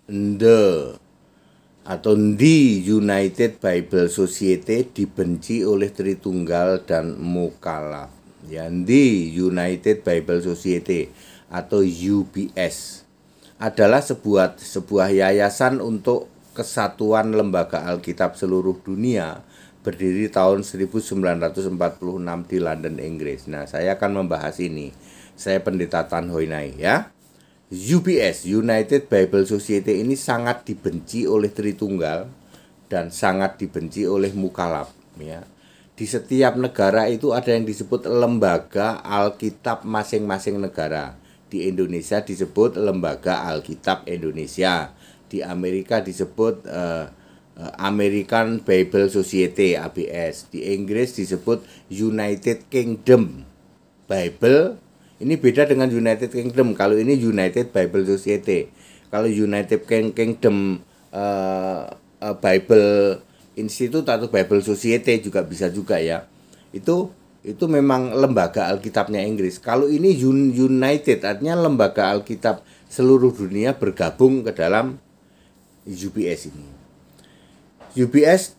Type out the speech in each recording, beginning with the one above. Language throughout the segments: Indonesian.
The atau The United Bible Society dibenci oleh Tritunggal dan Mukallaf. Ya, The United Bible Society atau UBS adalah sebuah yayasan untuk kesatuan lembaga Alkitab seluruh dunia, berdiri tahun 1946 di London, Inggris. Nah, saya akan membahas ini. Saya Pendeta Tan Hoinai, ya. UBS, United Bible Society, ini sangat dibenci oleh Tritunggal dan sangat dibenci oleh Mukallaf, ya. Di setiap negara itu ada yang disebut lembaga Alkitab masing-masing negara. Di Indonesia disebut Lembaga Alkitab Indonesia. Di Amerika disebut American Bible Society (ABS). Di Inggris disebut United Kingdom Bible. Ini beda dengan United Kingdom. Kalau ini United Bible Society. Kalau United Kingdom Bible Institute atau Bible Society juga bisa juga, ya. Itu memang lembaga Alkitabnya Inggris. Kalau ini United artinya lembaga Alkitab seluruh dunia bergabung ke dalam UBS ini. UBS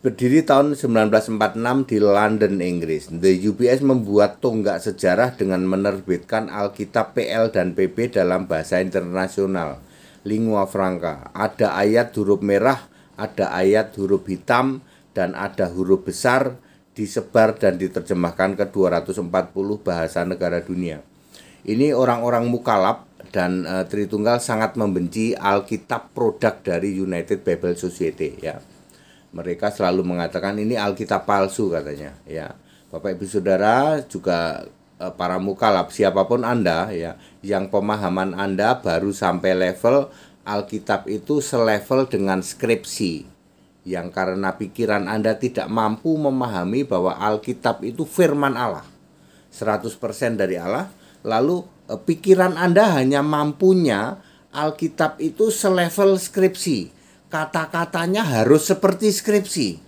berdiri tahun 1946 di London, Inggris. The UBS membuat tonggak sejarah dengan menerbitkan Alkitab PL dan PB dalam bahasa internasional, lingua franca. Ada ayat huruf merah, ada ayat huruf hitam, dan ada huruf besar, disebar dan diterjemahkan ke 240 bahasa negara dunia. Ini orang-orang Mukallaf dan Tritunggal sangat membenci Alkitab produk dari United Bible Society, ya. Mereka selalu mengatakan ini Alkitab palsu, katanya, ya. Bapak Ibu Saudara, juga para Mukallaf, siapapun Anda, ya, yang pemahaman Anda baru sampai level Alkitab itu selevel dengan skripsi, yang karena pikiran Anda tidak mampu memahami bahwa Alkitab itu firman Allah, 100% dari Allah. Lalu pikiran Anda hanya mampunya Alkitab itu selevel skripsi. Kata-katanya harus seperti skripsi.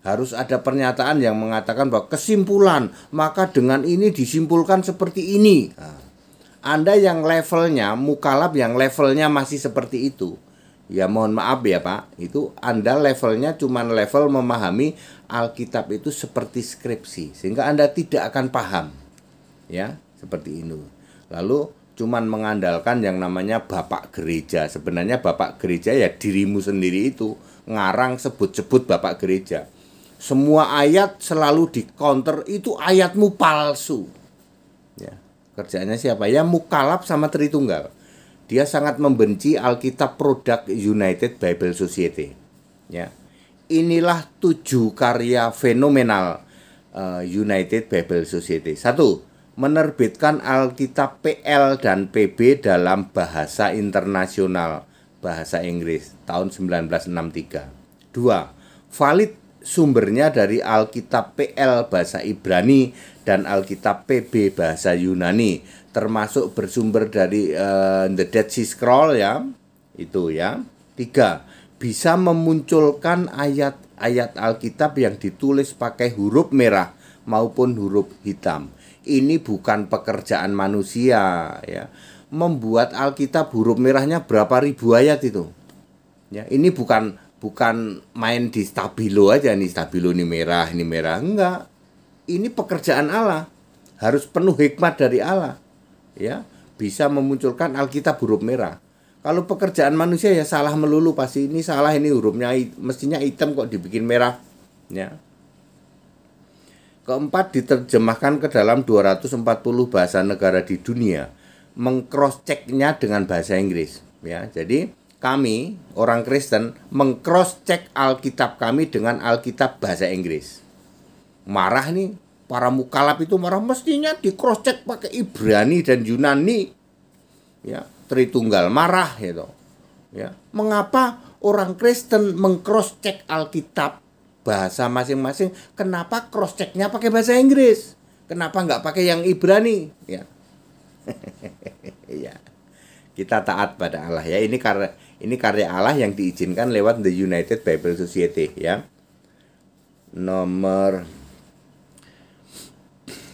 Harus ada pernyataan yang mengatakan bahwa kesimpulan, maka dengan ini disimpulkan seperti ini. Nah, Anda yang levelnya, Mukallaf yang levelnya masih seperti itu, ya mohon maaf ya Pak, itu Anda levelnya cuma level memahami Alkitab itu seperti skripsi, sehingga Anda tidak akan paham, ya, seperti ini. Lalu cuman mengandalkan yang namanya Bapak Gereja. Sebenarnya Bapak Gereja ya dirimu sendiri itu, ngarang sebut-sebut Bapak Gereja. Semua ayat selalu di counter, itu ayatmu palsu, ya. Kerjanya siapa? Ya Mukallaf sama Tritunggal. Dia sangat membenci Alkitab produk United Bible Society, ya. Inilah 7 karya fenomenal United Bible Society. 1. Menerbitkan Alkitab PL dan PB dalam bahasa internasional, bahasa Inggris, tahun 1963. 2. Valid sumbernya dari Alkitab PL bahasa Ibrani dan Alkitab PB bahasa Yunani, termasuk bersumber dari The Dead Sea Scroll, ya. Itu, ya. 3. Bisa memunculkan ayat-ayat Alkitab yang ditulis pakai huruf merah maupun huruf hitam. Ini bukan pekerjaan manusia, ya. Membuat Alkitab huruf merahnya berapa ribu ayat itu, ya. Ini bukan main di stabilo aja, nih stabilo ini merah, enggak. Ini pekerjaan Allah, harus penuh hikmat dari Allah, ya. Bisa memunculkan Alkitab huruf merah. Kalau pekerjaan manusia ya salah melulu, pasti ini salah, ini hurufnya mestinya hitam kok dibikin merah, ya. Keempat, diterjemahkan ke dalam 240 bahasa negara di dunia, mengcross-checknya dengan bahasa Inggris, ya. Jadi kami orang Kristen mengcross-check Alkitab kami dengan Alkitab bahasa Inggris. Marah nih para Mukallaf, itu marah, mestinya di cross-check pakai Ibrani dan Yunani, ya. Tritunggal marah, gitu, ya. Mengapa orang Kristen mengcross-check Alkitab bahasa masing-masing? Kenapa cross-checknya pakai bahasa Inggris? Kenapa nggak pakai yang Ibrani, ya? Ya, kita taat pada Allah, ya. Ini karya Allah yang diizinkan lewat The United Bible Society, ya. Nomor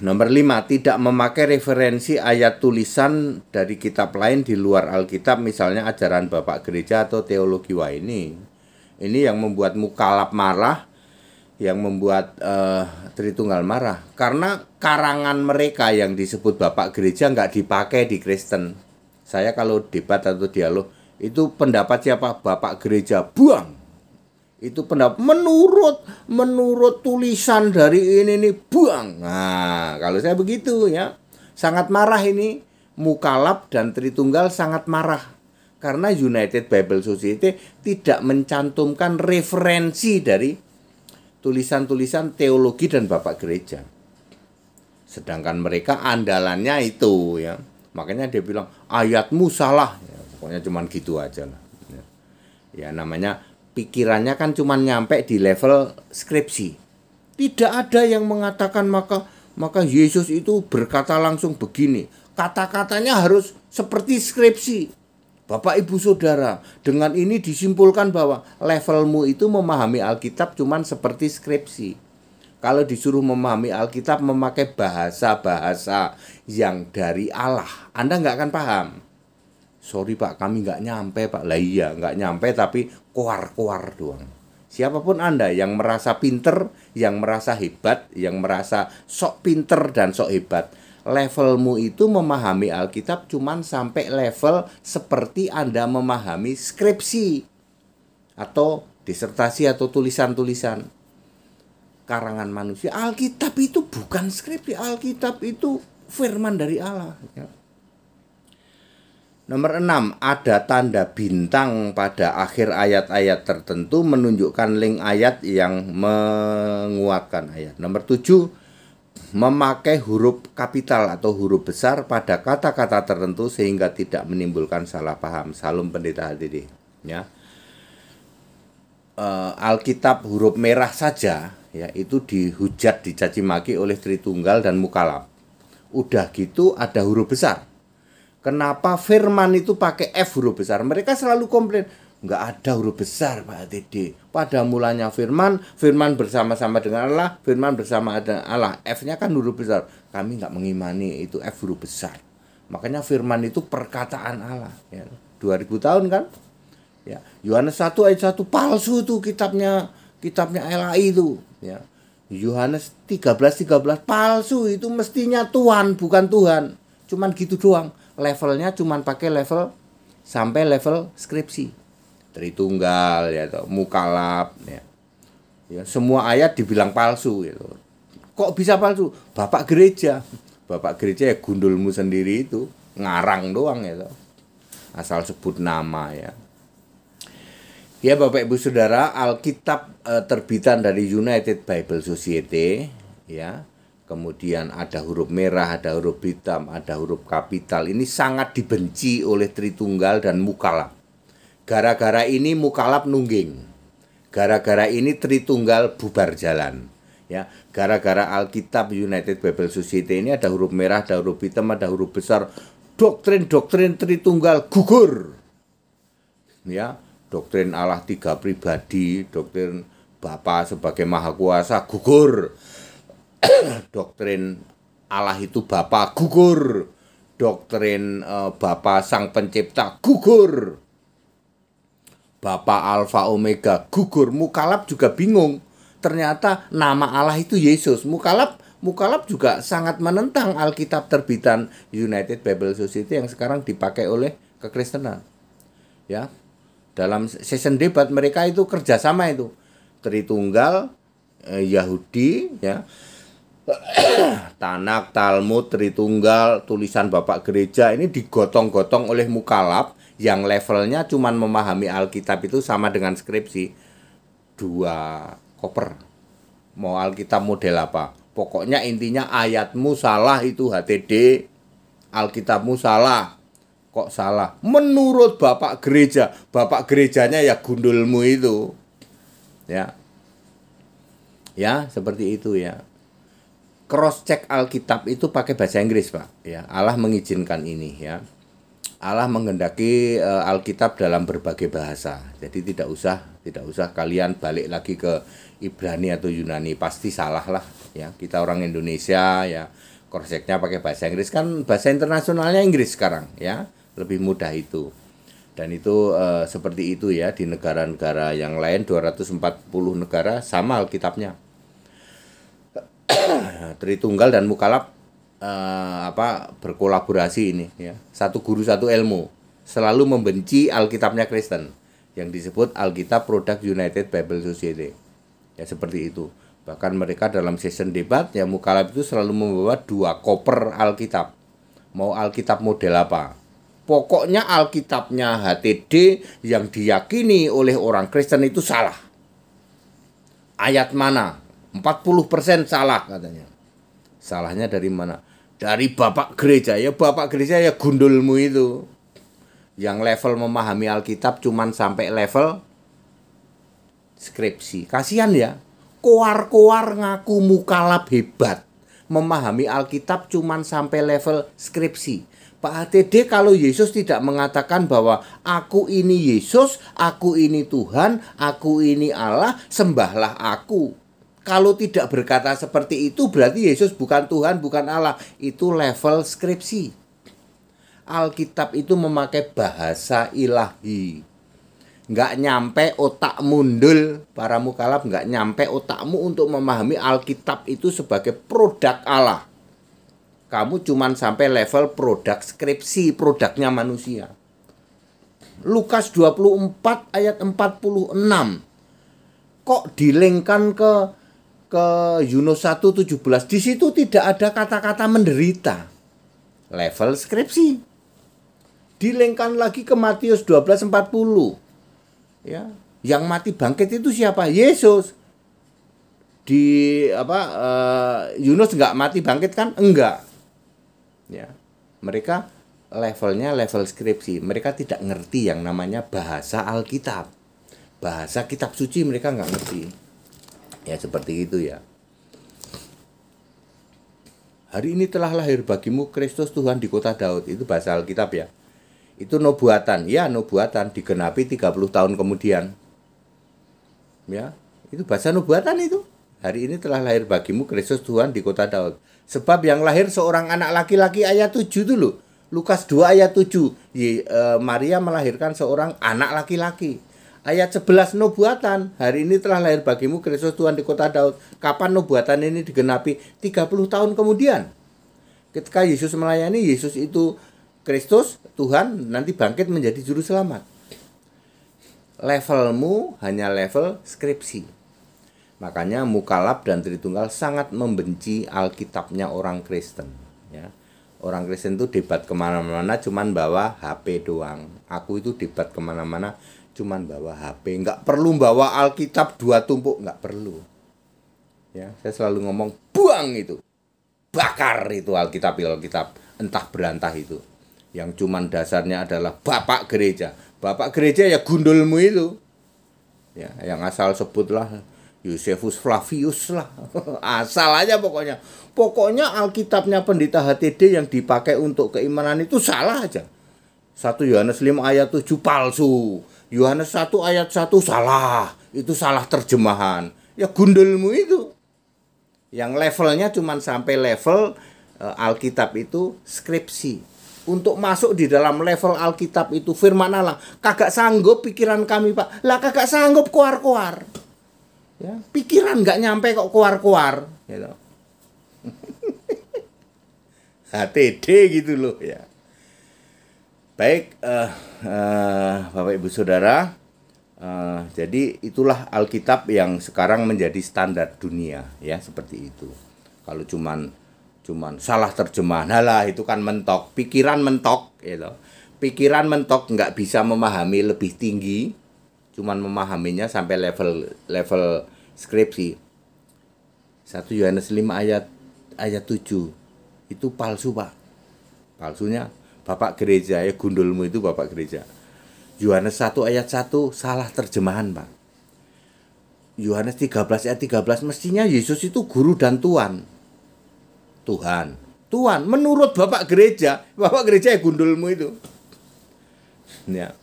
Nomor 5, tidak memakai referensi ayat tulisan dari kitab lain di luar Alkitab, misalnya ajaran Bapak Gereja atau teologi. Wah, ini yang membuat Mukalab marah, yang membuat Tritunggal marah, karena karangan mereka yang disebut Bapak Gereja nggak dipakai di Kristen. Saya kalau debat atau dialog, itu pendapat siapa? Bapak Gereja, buang. Itu pendapat menurut tulisan dari ini nih, buang. Nah, kalau saya begitu ya, sangat marah ini. Mukalab dan Tritunggal sangat marah karena United Bible Society tidak mencantumkan referensi dari tulisan-tulisan teologi dan Bapak Gereja. Sedangkan mereka andalannya itu ya. Makanya dia bilang ayatmu salah. Ya, pokoknya cuman gitu aja lah. Ya namanya pikirannya kan cuma nyampe di level skripsi. Tidak ada yang mengatakan maka Yesus itu berkata langsung begini. Kata-katanya harus seperti skripsi. Bapak Ibu Saudara, dengan ini disimpulkan bahwa levelmu itu memahami Alkitab cuma seperti skripsi. Kalau disuruh memahami Alkitab memakai bahasa-bahasa yang dari Allah, Anda nggak akan paham. Sorry Pak, kami nggak nyampe Pak. Lah iya, nggak nyampe tapi koar-koar doang. Siapapun Anda yang merasa pinter, yang merasa hebat, yang merasa sok pinter dan sok hebat, levelmu itu memahami Alkitab cuman sampai level seperti Anda memahami skripsi atau disertasi atau tulisan-tulisan karangan manusia. Alkitab itu bukan skripsi, Alkitab itu firman dari Allah ya. Nomor 6, ada tanda bintang pada akhir ayat-ayat tertentu menunjukkan link ayat yang menguatkan ayat. Nomor 7, memakai huruf kapital atau huruf besar pada kata-kata tertentu sehingga tidak menimbulkan salah paham. Salam Pendeta HDD ya. Alkitab huruf merah saja ya itu dihujat, dicaci maki oleh Tritunggal dan Mukalab. Udah gitu ada huruf besar. Kenapa firman itu pakai F huruf besar? Mereka selalu komplain, nggak ada huruf besar Pak TD. Pada mulanya firman bersama-sama dengan Allah, firman bersama dengan Allah. F-nya kan huruf besar. Kami nggak mengimani itu F huruf besar. Makanya firman itu perkataan Allah. Ya. 2000 tahun kan? Ya. Yohanes 1 ayat 1 palsu tuh kitabnya LAI itu. Ya. Yohanes 13 palsu, itu mestinya Tuhan bukan Tuhan. Cuman gitu doang. Levelnya cuman pakai level sampai level skripsi. Tritunggal ya, Mukalab ya. Ya, semua ayat dibilang palsu gitu. Kok bisa palsu? Bapak gereja ya gundulmu sendiri itu, ngarang doang ya. Asal sebut nama ya. Ya Bapak Ibu Saudara, Alkitab terbitan dari United Bible Society ya. Kemudian ada huruf merah, ada huruf hitam, ada huruf kapital. Ini sangat dibenci oleh Tritunggal dan Mukalab. Gara-gara ini Mukalab nungging. Gara-gara ini Tritunggal bubar jalan. Ya, gara-gara Alkitab United Bible Society ini ada huruf merah, ada huruf hitam, ada huruf besar. Doktrin-doktrin Tritunggal gugur. Ya, doktrin Allah 3 pribadi, doktrin Bapa sebagai Maha Kuasa gugur. Doktrin Allah itu Bapa gugur. Doktrin Bapa Sang Pencipta gugur. Bapa Alfa Omega gugur. Mukalab juga bingung. Ternyata nama Allah itu Yesus. Mukalab juga sangat menentang Alkitab terbitan United Bible Society yang sekarang dipakai oleh kekristenan. Ya. Dalam session debat mereka itu kerjasama itu. Tritunggal, Yahudi ya. Tanak, Talmud, Tritunggal, tulisan Bapak Gereja ini digotong-gotong oleh Mukalab yang levelnya cuman memahami Alkitab itu sama dengan skripsi. 2 koper. Mau Alkitab model apa? Pokoknya intinya ayatmu salah itu HTD. Alkitabmu salah. Kok salah? Menurut Bapak Gereja. Bapak Gerejanya ya gundulmu itu. Ya. Ya, seperti itu ya. Cross check Alkitab itu pakai bahasa Inggris Pak ya. Allah mengizinkan ini ya. Allah menghendaki Alkitab dalam berbagai bahasa. Jadi tidak usah kalian balik lagi ke Ibrani atau Yunani, pasti salah lah ya. Kita orang Indonesia ya, cross-checknya pakai bahasa Inggris, kan bahasa internasionalnya Inggris sekarang ya, lebih mudah itu. Dan itu seperti itu ya, di negara-negara yang lain 240 negara sama Alkitabnya. Tritunggal dan Mukalab berkolaborasi ini ya. Satu guru satu ilmu, selalu membenci Alkitabnya Kristen yang disebut Alkitab Product United Bible Society. Ya seperti itu. Bahkan mereka dalam session debat ya, Mukalab itu selalu membawa 2 koper Alkitab. Mau Alkitab model apa? Pokoknya Alkitabnya HTD yang diyakini oleh orang Kristen itu salah. Ayat mana? 40% salah katanya. Salahnya dari mana? Dari bapak gereja. Ya bapak gereja ya gundulmu itu. Yang level memahami Alkitab cuman sampai level skripsi. Kasihan ya. Koar-koar ngaku Mukalab hebat. Memahami Alkitab cuman sampai level skripsi. Pak HTD, kalau Yesus tidak mengatakan bahwa aku ini Yesus, aku ini Tuhan, aku ini Allah, sembahlah aku. Kalau tidak berkata seperti itu berarti Yesus bukan Tuhan, bukan Allah. Itu level skripsi. Alkitab itu memakai bahasa ilahi. Nggak nyampe otak mundul, para Mukalab nggak nyampe otakmu untuk memahami Alkitab itu sebagai produk Allah. Kamu cuman sampai level produk skripsi, produknya manusia. Lukas 24 ayat 46. Kok dilengkan ke Yunus 1:17? Di situ tidak ada kata-kata menderita. Level skripsi. Dilengkan lagi ke Matius 12:40. Ya, yang mati bangkit itu siapa? Yesus. Di Yunus nggak mati bangkit kan? Enggak. Ya, mereka levelnya level skripsi. Mereka tidak ngerti yang namanya bahasa Alkitab. Bahasa kitab suci mereka nggak ngerti. Ya seperti itu ya. Hari ini telah lahir bagimu Kristus Tuhan di kota Daud. Itu bahasa Alkitab ya. Itu nubuatan. Ya nubuatan digenapi 30 tahun kemudian. Ya, itu bahasa nubuatan itu. Hari ini telah lahir bagimu Kristus Tuhan di kota Daud. Sebab yang lahir seorang anak laki-laki, ayat 7 dulu. Lukas 2 ayat 7. Maria melahirkan seorang anak laki-laki. Ayat 11 nubuatan. Hari ini telah lahir bagimu Kristus Tuhan di kota Daud. Kapan nubuatan ini digenapi? 30 tahun kemudian. Ketika Yesus melayani, Yesus itu Kristus, Tuhan, nanti bangkit menjadi juru selamat. Levelmu hanya level skripsi. Makanya Mukalab dan Tritunggal sangat membenci Alkitabnya orang Kristen. Ya. Orang Kristen itu debat kemana-mana cuman bawa HP doang. Aku itu debat kemana-mana cuman bawa HP. Nggak perlu bawa Alkitab 2 tumpuk, nggak perlu. Ya, saya selalu ngomong, buang itu. Bakar itu Alkitab, entah berantah itu. Yang cuman dasarnya adalah bapak gereja. Bapak gereja ya gundulmu itu. Ya, yang asal sebutlah Yosefus Flavius lah. Asal aja pokoknya. Pokoknya Alkitabnya pendeta HTD yang dipakai untuk keimanan itu salah aja. 1 Yohanes 5 ayat 7 palsu. Yohanes 1 ayat 1 salah. Itu salah terjemahan. Ya gundulmu itu. Yang levelnya cuman sampai level Alkitab itu skripsi. Untuk masuk di dalam level Alkitab itu firman Allah, kagak sanggup pikiran kami Pak. Lah kagak sanggup koar-koar. Ya, pikiran nggak nyampe kok koar-koar gitu. HTD gitu loh ya. Baik Bapak Ibu Saudara, jadi itulah Alkitab yang sekarang menjadi standar dunia ya, seperti itu. Kalau cuman salah terjemahan, halah itu kan mentok, pikiran mentok gitu. Pikiran mentok nggak bisa memahami lebih tinggi, cuman memahaminya sampai level skripsi. 1 Yohanes 5 ayat 7 itu palsu Pak. Palsunya bapak gereja ya, gundulmu itu bapak gereja. Yohanes 1 ayat 1 salah terjemahan Pak. Yohanes 13 ayat 13 mestinya Yesus itu guru dan Tuhan menurut bapak gereja ya gundulmu itu. Ya.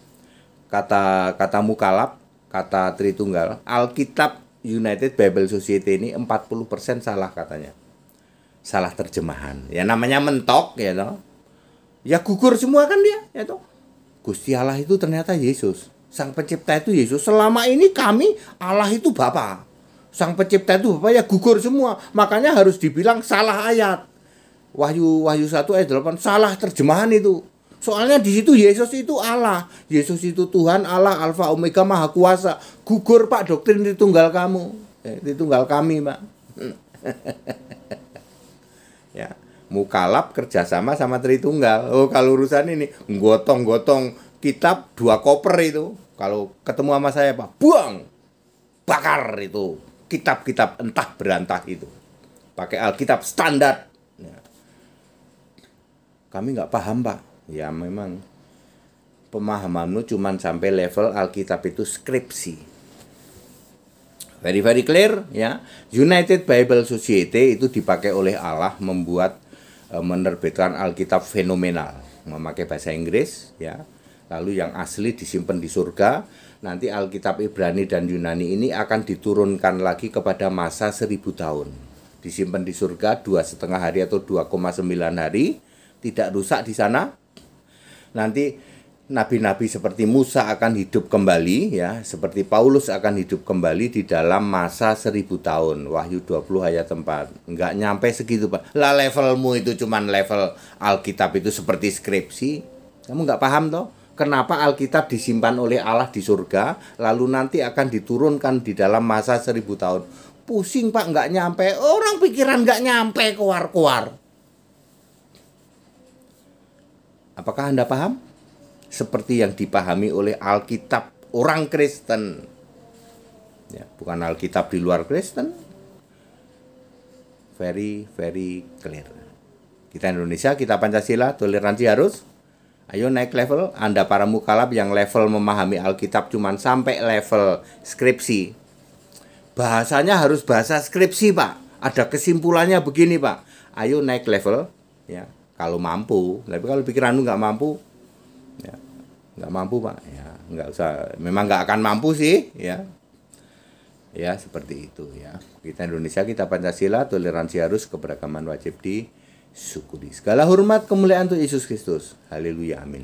Kata Mukalab, kata Tritunggal, Alkitab United Bible Society ini 40% salah katanya. salah terjemahan. Ya namanya mentok ya toh. Ya gugur semua kan dia, ya toh. Gusti Allah itu ternyata Yesus. Sang pencipta itu Yesus. Selama ini kami Allah itu Bapa. Sang pencipta itu Bapa, ya gugur semua. Makanya harus dibilang salah ayat. Wahyu 1 ayat 8 salah terjemahan itu. Soalnya di situ Yesus itu Allah. Yesus itu Tuhan Allah Alfa Omega Maha Kuasa. Gugur Pak doktrin Tritunggal kamu. Tritunggal kami, Pak. Ya, mukalaf kerjasama sama Tritunggal. Oh, kalau urusan ini gotong-gotong kitab 2 koper itu. Kalau ketemu sama saya, Pak, buang, bakar itu kitab-kitab entah berantah itu. Pakai Alkitab standar. Ya. Kami nggak paham, Pak. Ya memang pemahamanmu cuma sampai level Alkitab itu skripsi. Very clear ya. United Bible Society itu dipakai oleh Allah membuat menerbitkan Alkitab fenomenal, memakai bahasa Inggris ya. Lalu yang asli disimpan di surga. Nanti Alkitab Ibrani dan Yunani ini akan diturunkan lagi kepada masa 1000 tahun. Disimpan di surga 2,5 hari atau 2,9 hari, tidak rusak di sana. Nanti nabi-nabi seperti Musa akan hidup kembali ya, seperti Paulus akan hidup kembali di dalam masa 1000 tahun. Wahyu 20 ayat 4. Enggak nyampe segitu, Pak. Lah levelmu itu cuman level Alkitab itu seperti skripsi. Kamu enggak paham toh? Kenapa Alkitab disimpan oleh Allah di surga, lalu nanti akan diturunkan di dalam masa 1000 tahun. Pusing, Pak, enggak nyampe. Orang pikiran enggak nyampe keluar-keluar. Apakah Anda paham? Seperti yang dipahami oleh Alkitab orang Kristen. Ya, bukan Alkitab di luar Kristen. Very clear. Kita Indonesia, kita Pancasila, toleransi harus. Ayo naik level. Anda para mukalaf yang level memahami Alkitab cuman sampai level skripsi. Bahasanya harus bahasa skripsi, Pak. Ada kesimpulannya begini, Pak. Ayo naik level, ya. Kalau mampu. Tapi kalau pikiranmu nggak mampu, ya nggak mampu, Pak, ya nggak usah, memang nggak akan mampu sih ya seperti itu ya. Kita Indonesia, kita Pancasila, toleransi harus, keberagaman wajib disyukuri. Segala hormat kemuliaan untuk Yesus Kristus. Haleluya, amin.